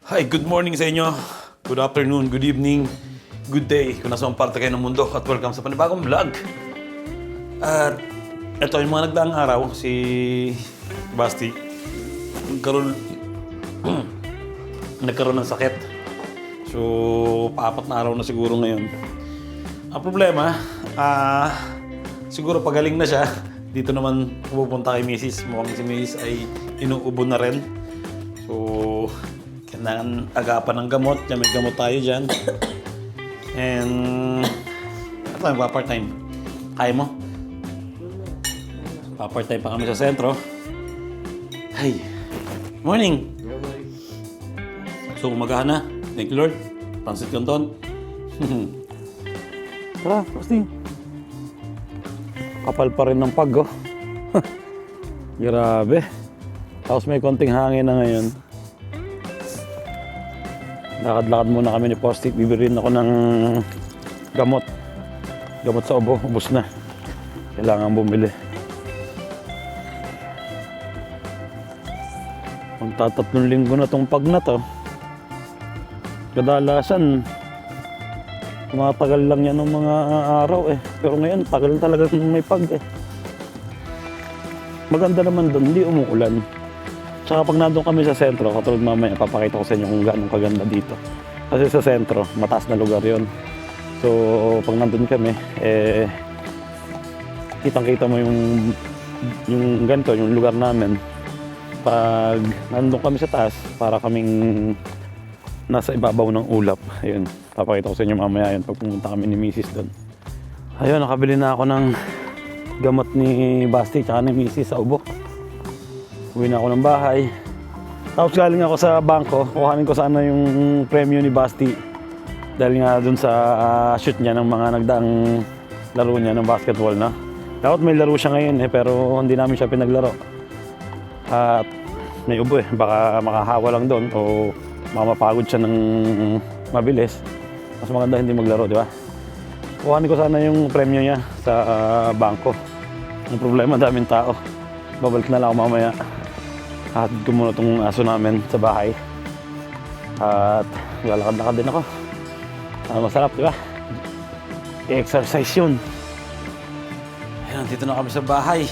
Hi, good morning sa inyo. Good afternoon, good evening, good day. Kung nasa parte kayo ng mundo at welcome sa panibagong vlog. At ito yung mga nagdaang araw, si Basti nagkaroon ng sakit. So, paapat na araw na siguro ngayon. Ang problema, siguro pagaling na siya, dito naman pupunta kay Mrs. Mukhang si Mrs. ay inuubo na rin. So, kailangan agapan ng gamot. May gamot tayo dyan. And, ito yung pa-part-time. Kaya mo? Pa-part-time pa kami sa sentro. Hey, morning! So, umagahan na. Thank you, Lord. Pansit Canton. Tara, Basti. Kapal pa rin ng pag, oh. Grabe. Tapos may konting hangin na ngayon. Lakad-lakad muna kami ni Posti. Bibirin ako ng gamot. Gamot sa ubo. Ubus na. Kailangan bumili. Magtatatlong linggo na tong pag na to. Kadalasan, tumatagal lang yan ng mga araw eh. Pero ngayon, tagal talaga may pag eh. Maganda naman doon, hindi umuulan. Tsaka pag nandun kami sa sentro, katulad mamaya, papakita ko sa inyo kung gaano kaganda dito. Kasi sa sentro, mataas na lugar yon. So, pag nandun kami, kitang-kita mo yung ganito, yung lugar namin. Pag nandun kami sa taas, para kaming nasa ibabaw ng ulap. Ayun, papakita ko sa inyo mamaya yun pag pumunta kami ni Mrs. doon. Ayun, nakabili na ako ng gamot ni Basti tsaka ni Mrs. sa ubo. Uwi na ako ng bahay. Tapos galing ako sa bangko, kuhanin ko sana yung premyo ni Basti. Dahil nga dun sa shoot niya ng mga nagdaang laro niya ng basketball na. Dapat may laro siya ngayon eh, pero hindi namin siya pinaglaro. At may ubo eh, baka makahawa lang doon o mamapagod siya ng mabilis. Mas maganda hindi maglaro, di ba? Kuhanin ko sana yung premyo niya sa bangko. Ang problema, daming tao. Babalik na lang ako mamaya. Hatid ko muna itong aso namin sa bahay. At lalakad-lakad din ako. Masarap, di ba? I-exercise yun. Ayan, dito na kami sa bahay.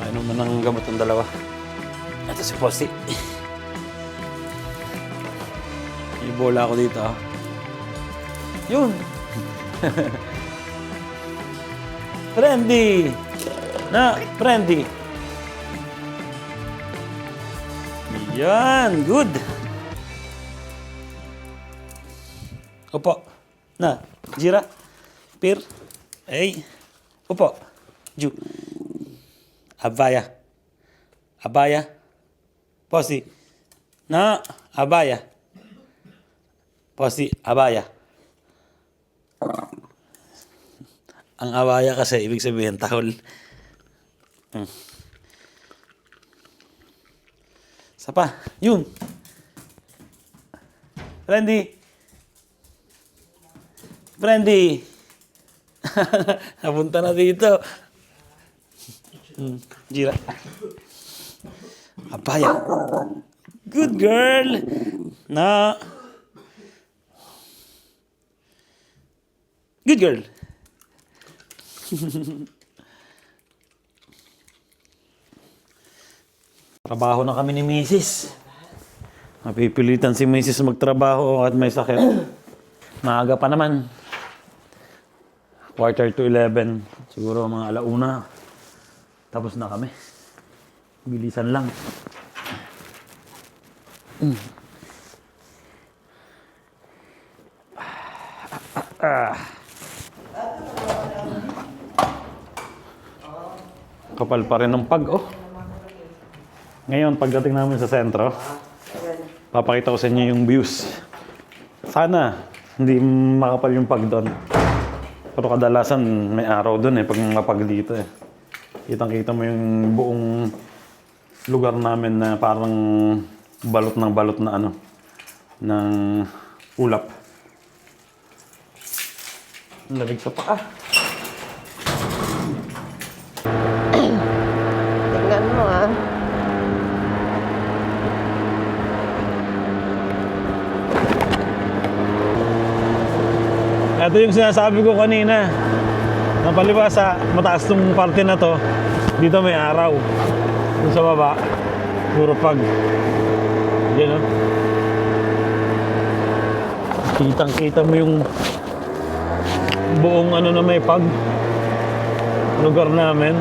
Mainom na ng gamot ng dalawa. Ito si Posti. May bola ako dito. Yun! Friendly! Na, friendly! Yan, good. Opo. Na, Jira. Pir. Ay. Opo. Ju. Abaya. Abaya. Posi. Na, abaya. Posi, abaya. Ang abaya kasi, ibig sabihin, tahol. Sapa, yun. Friendly. Friendly. Napunta na dito. Jira. Abaya. Good girl. Na. Good girl. Trabaho na kami ni Mrs. Napipilitan si Mrs. magtrabaho at may sakit. Maaga pa naman. 11:45. Siguro mga 1:00. Tapos na kami. Bilisan lang. Kapal pa rin ng pag, oh. Ngayon, pagdating namin sa sentro, papakita ko sa inyo yung views. Sana, hindi makapal yung pag doon. Pero kadalasan, may araw doon eh, pag mapag dito eh. Kitang-kita mo yung buong lugar namin na parang balot na ano, ng ulap. Lamig sa paa. Tingnan mo ah. Ito yung sinasabi ko kanina. Napaliwa sa mataas tong parte na to, dito may araw. Dun sa baba, puro pag. Yan o. Kitang-kita mo yung buong ano na may pag. Lugar namin.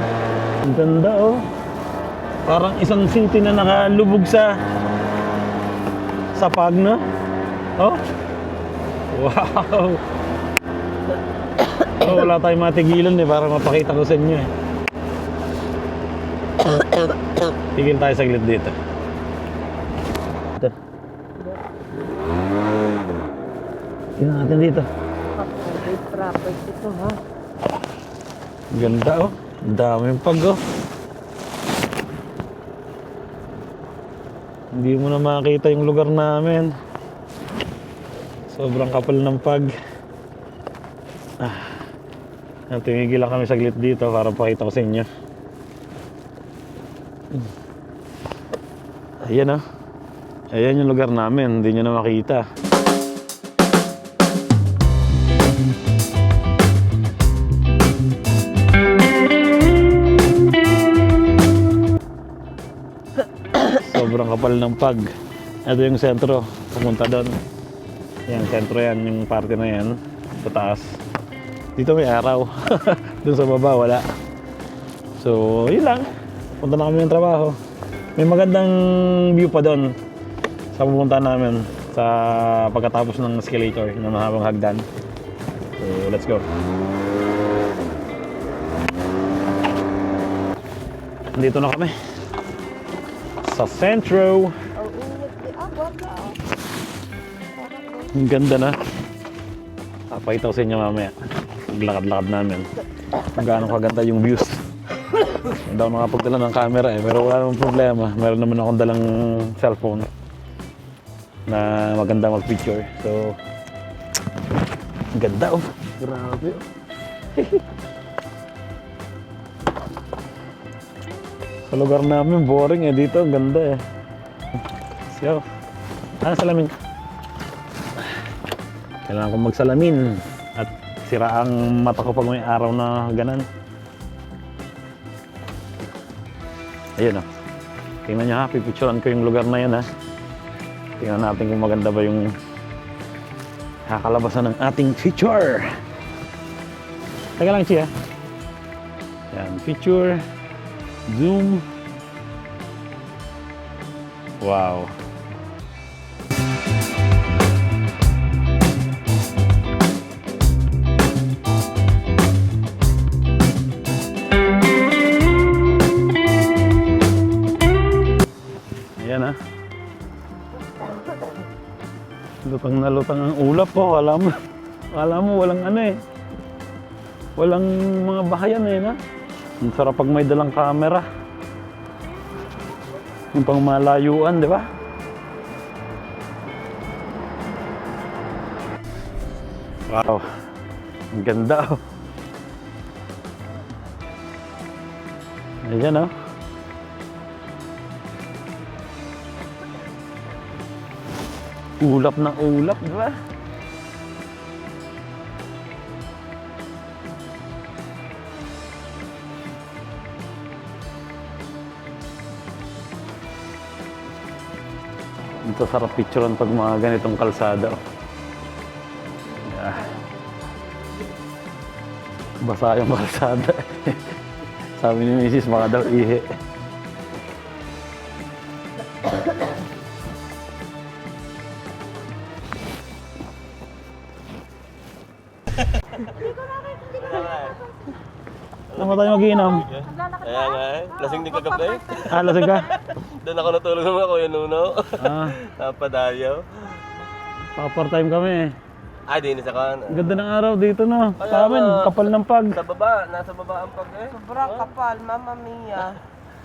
Ang ganda oh. Parang isang city na nakalubog sa pag na. Oh. Wow. Oh, wala tayong matigilan eh para mapakita ko sa inyo eh. Tigil tayo saglit dito. Ito. Tingnan natin dito. Property ito ha. Ganda oh. Ang daming pag oh. Hindi mo na makita yung lugar namin. Sobrang kapal ng pag. Tumigil lang kami saglit dito para pakita ko sa inyo. Ayan oh. Ayan yung lugar namin. Hindi nyo na makita. Sobrang kapal ng pag. Ito yung sentro. Pumunta doon. Yan, sentro yan. Yung parte na yan. Sa taas. Dito may araw. Doon sa baba wala. So, yun lang. Punta na kami ng trabaho. May magandang view pa doon sa pupunta namin sa pagkatapos ng escalator na mahabang hagdan. So, let's go. Dito na kami. Sa sentro. Ang ganda na. Papakita ko sa inyo mamaya. Maglakad-lakad namin. Kung gaano kaganda yung views. Hindi ako nakapagdala ng camera eh. Pero wala namang problema. Meron naman akong dalang cellphone na maganda mag-picture. So, ang ganda oh. Grabe oh. Sa lugar namin, boring eh. Dito, ang ganda eh. So, ano salamin? Kailangan kong magsalamin at sira ang mata ko pag may araw na ganan. Ayun oh. Tingnan nyo ha, pipicturean ko yung lugar na yan ha. Tingnan natin kung maganda ba yung kakalabasan ng ating picture. Teka lang siya. Yan, picture. Zoom. Wow. Ayan ha. Lutang na lutang ang ulap po. Alam mo walang ano eh. Walang mga bahayan eh na. Ang sarap pag may dalang camera. Yung pang malayuan, di ba? Wow. Ang ganda oh. Ayan oh. Ulap na ulap, di ba? Ito sarap picturean pag mga ganitong kalsada. Yeah. Basa yung kalsada. Sabi ni Mrs. baka daw ihi. Saan ba tayo mag-iinom? Kaya nga eh, lasing din kagabi. Ah, lasing ka? Doon ako natulog naman ako yung Nuno. Ah, Napadayaw. pa-part-time kami. Ay, dinis ako. Ang ganda ng araw dito no. Sa amin, kapal ng pag. Sa baba, nasa baba ang pag eh. Sobrang kapal, Mama Mia.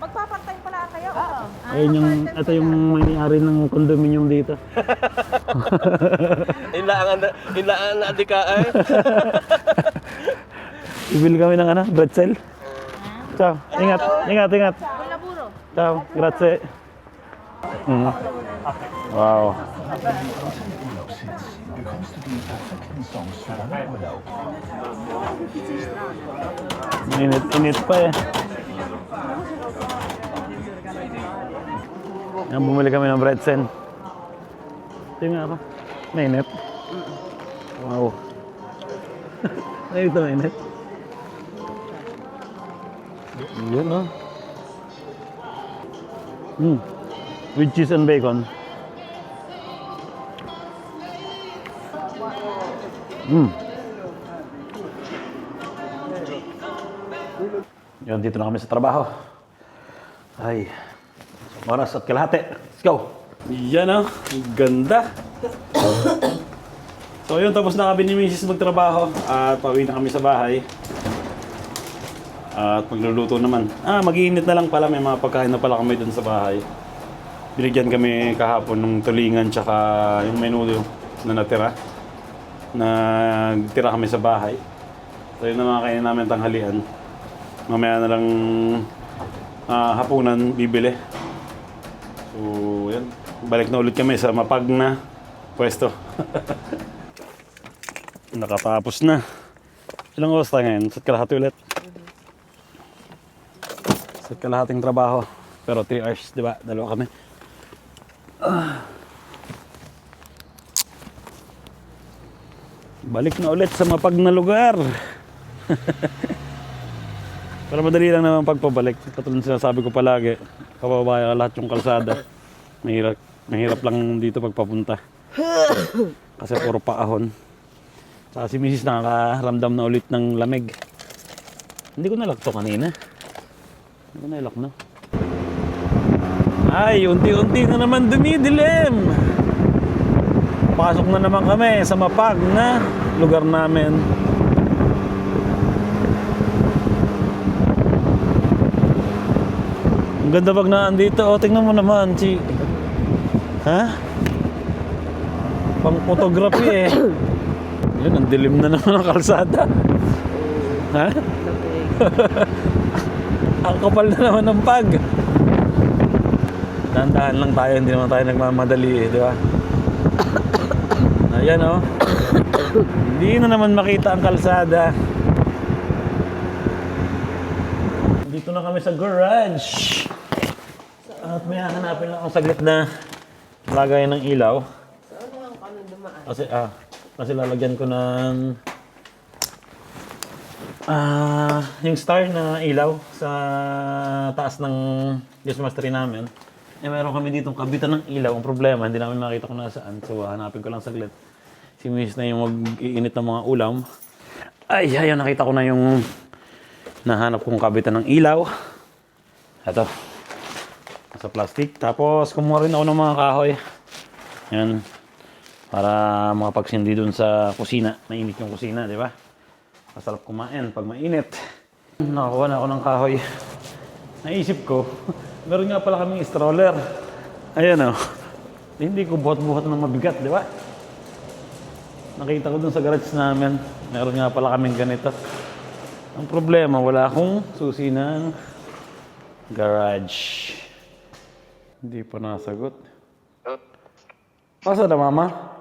Magpapantay pala kayo? Oo. Ayun yung, ito yung may-ari ng condominium dito. Inlaan na adika ay. Ibili kami ng ano, pretzel. Ciao. Ingat, ingat, ingat. Laburo. Ciao. Grazie. Mhm. Wow. Init pa eh. Yan, bumili kami ng breadsen. Tingnan ako. Mainit. Wow. Mainit na mainit. Yun, no? With cheese and bacon. Yun, dito na kami sa trabaho. Ay, oras at kalahati. Let's go! Yan, oh. Ganda. So yun, tapos na kami ni Mrs. magtrabaho at pauwi na kami sa bahay. At magluluto naman. Mag-iinit na lang pala. May mga pagkain na pala kami dun sa bahay. Binigyan kami kahapon ng tulingan tsaka yung menudo na natira. Nagtira kami sa bahay. So yun na mga kainin namin tanghalian. Mamaya na lang hapunan bibili. So yan. Balik na ulit kami sa mapag na pwesto. Nakatapos na. Ilang oras tayo ngayon? Sa kalahati ulit. Sa kalahating trabaho. Pero 3 hours, di ba? Dalawa kami. Balik na ulit sa mapag na lugar. Pero madali lang naman pagpabalik. Katulad sinasabi ko palagi, kababaya lahat yung kalsada. Mahirap lang dito pagpapunta. Kasi puro paahon. Saka si Mrs. nakakaramdam na ulit ng lamig. Hindi ko nalak to kanina. Hindi ko nalak, no? Ay, unti-unti na naman dumidilim. Pasok na naman kami sa mapag na lugar namin. Ang ganda pag naandito. O, tingnan mo naman, si... Ha? Pang photography eh. Yun, ang dilim na naman ang kalsada. Ha? Ang kapal na naman ng pag. Dahan-dahan lang tayo, hindi naman tayo nagmamadali eh, di ba? Ayan oh. Hindi na naman makita ang kalsada. Dito na kami sa garage. At may hahanapin lang akong saglit na lagay ng ilaw. Saan ang kanon dumaan? Kasi lalagyan ko ng yung star na ilaw sa taas ng Christmas tree namin. Meron kami ditong kabitan ng ilaw. Ang problema, hindi namin makita kung nasaan. So, hanapin ko lang saglit. Si Miss na yung mag-iinit ng mga ulam. Ay, ayun, nakita ko na yung nahanap kong kabitan ng ilaw. Ito. Sa plastic. Tapos, kumuha rin ako ng mga kahoy. Yan. Para makapagsindi dun sa kusina. Mainit yung kusina, di ba? Masarap kumain pag mainit. Nakakuha na ako ng kahoy. Naisip ko, meron nga pala kaming stroller. Ayan o. Hindi ko buhat-buhat ng mabigat, di ba? Nakita ko dun sa garage namin. Meron nga pala kaming ganito. Ang problema, wala akong susi ng garage. Hindi pa nasagot. Asa na, mama?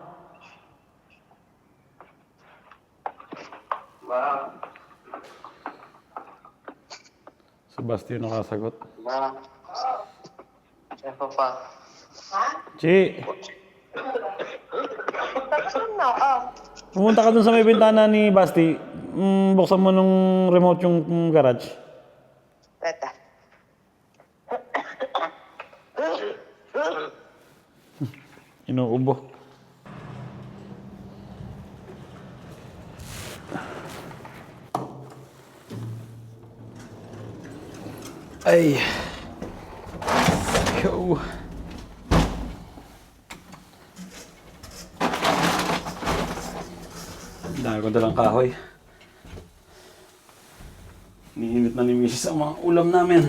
Sebastian nakasagot. Papa. Chi! Oo. Pumunta ka dun sa may bintana ni Basti. Buksan mo nung remote yung garage. Teta. Inuubo. Ay. Go. Dahil ko dalang kahoy. Nihinit na ni Mrs. ang mga ulam namin.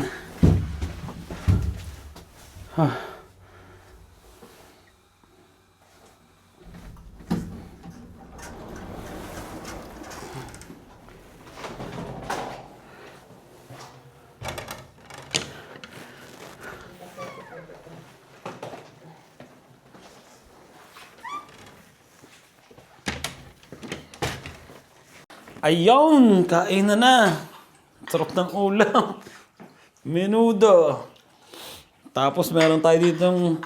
Ayun! Kain na! Sarap ng ulam. Menudo. Tapos meron tayo ditong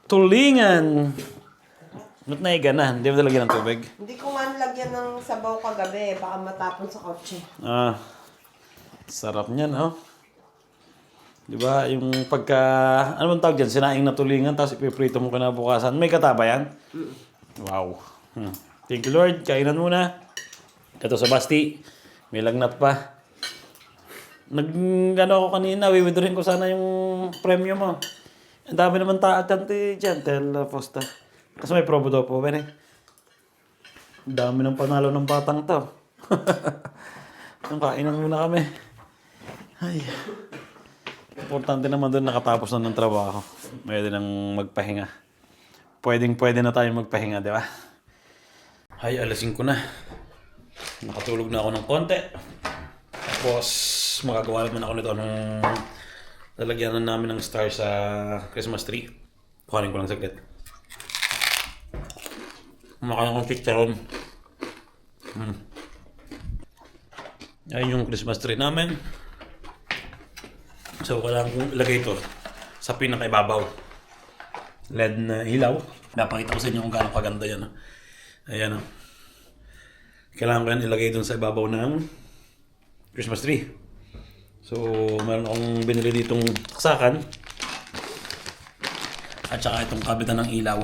tulingan. Ba't naiga na? Hindi mo talagyan ng tubig? Hindi ko nga nilagyan ng sabaw kagabi. Baka matapon sa kotse. Ah, sarap niyan, oh. Di ba? Yung pagka, ano bang tawag dyan? Sinaing na tulingan, tapos ipiprito mo kinabukasan. May kataba yan? Wow. Thank you, Lord. Kainan muna. Ito sa Basti. May lagnat pa. Ako kanina, wiwidrawin ko sana yung premyo mo. Ang dami naman taatante dyan, Posta. Kasi may probo daw po, Ben eh. Ang dami ng panalo ng batang to. Yung kainan muna kami. Ay. Importante naman doon nakatapos na ng trabaho. Pwede nang magpahinga. Pwede na tayo magpahinga, di ba? Ay, alasin ko na. Nakatulog na ako ng konti. Tapos, magagawa naman ako nito nung lalagyan na namin ng star sa Christmas tree. Kuhanin ko lang saglit. Kumakain akong chicharon. Ayun yung Christmas tree namin. So, kailangan kong ilagay ito sa pinakaibabaw. LED na ilaw. Napakita ko sa inyo kung gaano kaganda yan. Ayan o. Kailangan ko yan ilagay dun sa ibabaw ng Christmas tree. So, meron akong binili ditong saksakan. At saka itong kabitan ng ilaw.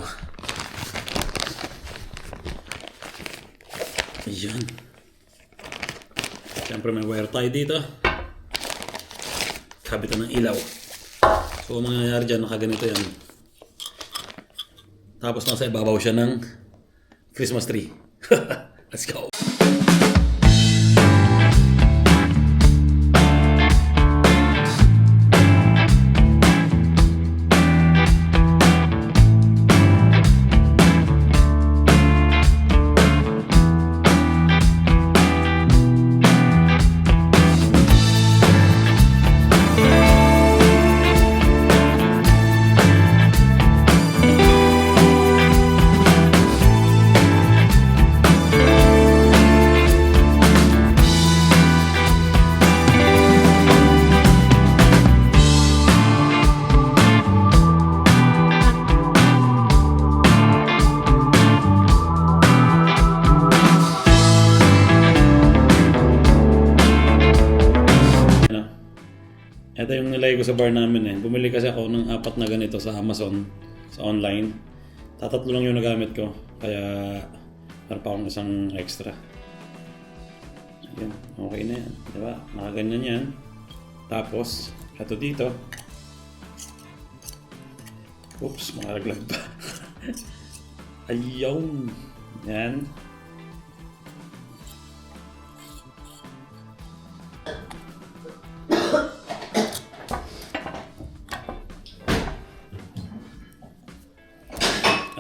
Ayan. Siyempre may wire tie dito. Kabitan ng ilaw. So, ang mangyayari dyan, nakaganito yan. Tapos nasa ibabaw siya ng Christmas tree. Let's go! Ito yung nilagay ko sa bar namin eh. Bumili kasi ako ng 4 na ganito sa Amazon, sa online. Tatatlo lang yung nagamit ko. Kaya meron pa akong isang extra. Ayan, okay na yan. Diba? Nakaganyan yan. Tapos, ito dito. Oops, makaraglag pa. Ayaw. Yan.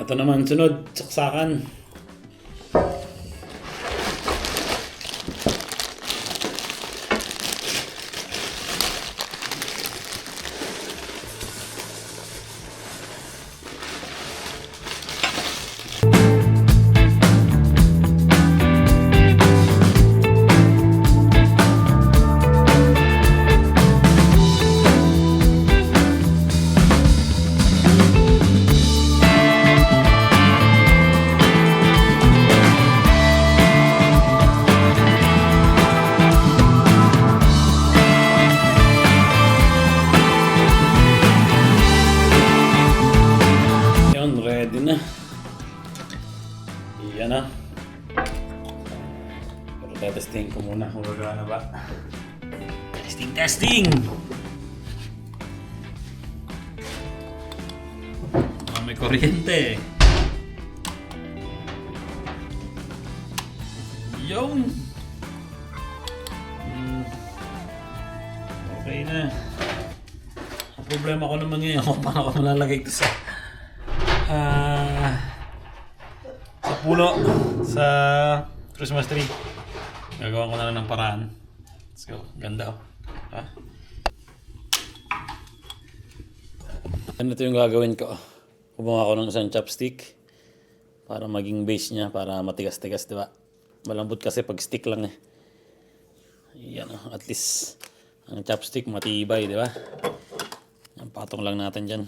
Ito naman, sunod, saksakan. Ready na. Iyan na. Pero testing ko muna kung gagana ba. Testing! May kuryente. Yun! Okay na. Ang problema ko naman ngayon kung paano ko malalagay ito sa puno sa Christmas tree. Gagawa ko na lang ng paraan. Let's go. Ganda oh. Ha? Ano ito yung gagawin ko? Kumuha ko ng isang chopstick para maging base niya, para matigas-tigas, di ba? Malambot kasi pag stick lang eh. Yan oh, at least ang chopstick matibay, di ba? Ang patong lang natin dyan.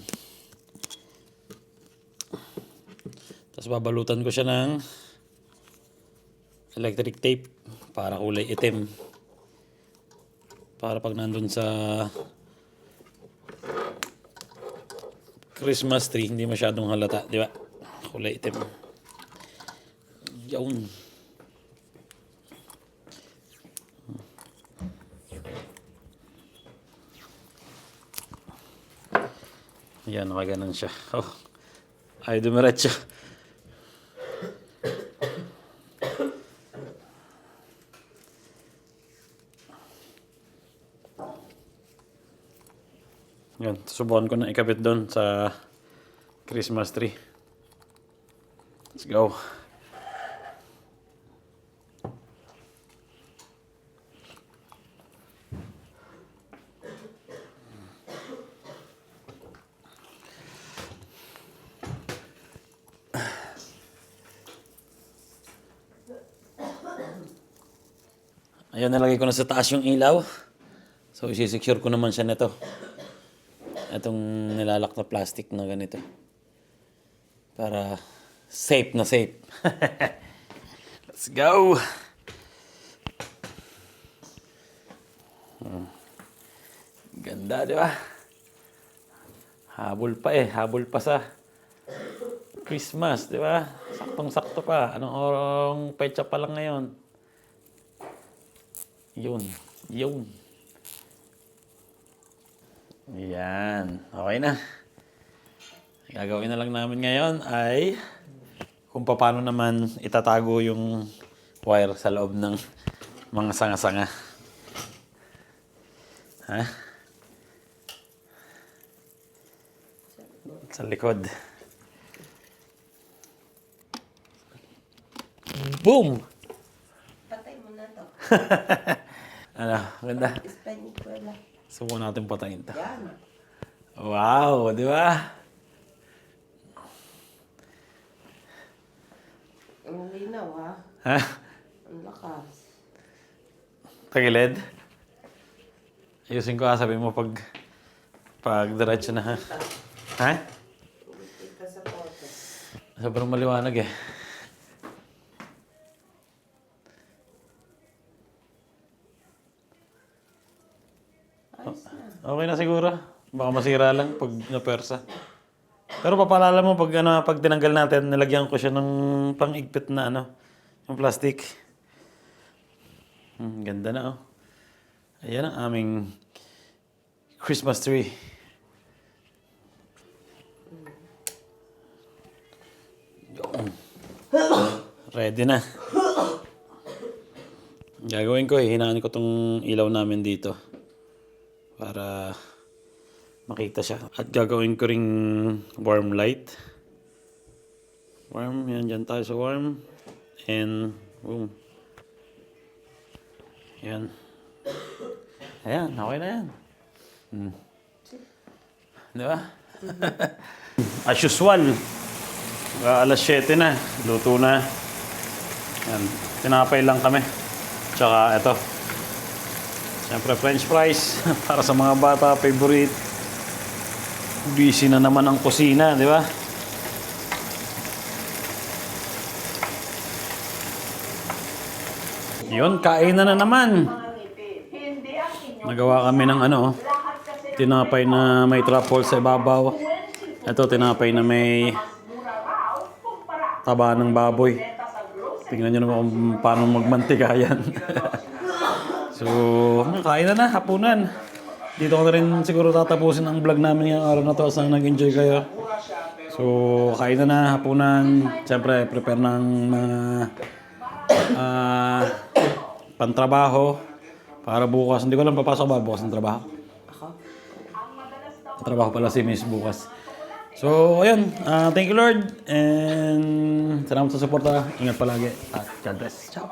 Tapos babalutan ko siya ng electric tape para kulay itim. Para pag nandun sa Christmas tree, hindi masyadong halata, di ba? Kulay itim. Yun. Yan, nakaganon siya. Oh, ay dumiretso. Yan, subukan ko na ikabit doon sa Christmas tree. Let's go. Ayan, nalagay ko na sa taas yung ilaw. So, isi-secure ko naman siya nito. Itong nilalak na plastic na ganito. Para safe na safe. Let's go! Ganda, di ba? Habol pa eh. Habol pa sa Christmas, di ba? Saktong-sakto pa. Anong orong petsa pa lang ngayon? Yun. Yun. Yan. Okay na. Gagawin na lang namin ngayon ay kung paano naman itatago yung wire sa loob ng mga sanga-sanga. Ha? Sa likod. Boom! Patay mo na to. Ano? Ganda. Spanish wala. Subukan natin patayin to. Yan. Wow! Di ba? Ang linaw ha. Ha? Ang lakas. Tagilid? Ayusin ko sabi mo pag diretso na ha. Ha? Ito sa photo. Sobrang maliwanag eh. Ayos na. Okay na siguro. Baka masira lang pag napersa. Pero papalala mo pag tinanggal natin, nilagyan ko siya ng pang-igpit na yung plastic. Ganda na oh. Ayan ang aming Christmas tree. Yun. Ready na. Gagawin ko, hinaan ko tong ilaw namin dito para makita siya. At gagawin ko ring warm light. Warm, yan dyan tayo sa warm. And boom. Yan. Ayan, okay na yan. Di ba? As usual, alas 7 na, luto na. Yan, tinapay lang kami. Tsaka ito. Siyempre french fries para sa mga bata, favorite. Busy na naman ang kusina, di ba? Yun, kain na naman. Nagawa kami ng tinapay na may truffle sa ibabaw. Ito, tinapay na may taba ng baboy. Tingnan nyo naman kung paano magmantika yan. So, kain na hapunan. Dito ko na rin siguro tatapusin ang vlog namin ngayong araw na to. Sana nag-enjoy kayo. So, kain na hapunan. Siyempre, prepare ng mga pantrabaho para bukas. Hindi ko lang papasok ba bukas ng trabaho? Ako? Trabaho pala si Miss bukas. So, ayun. Thank you, Lord. And salamat sa suporta. Ingat palagi. At God bless. Ciao.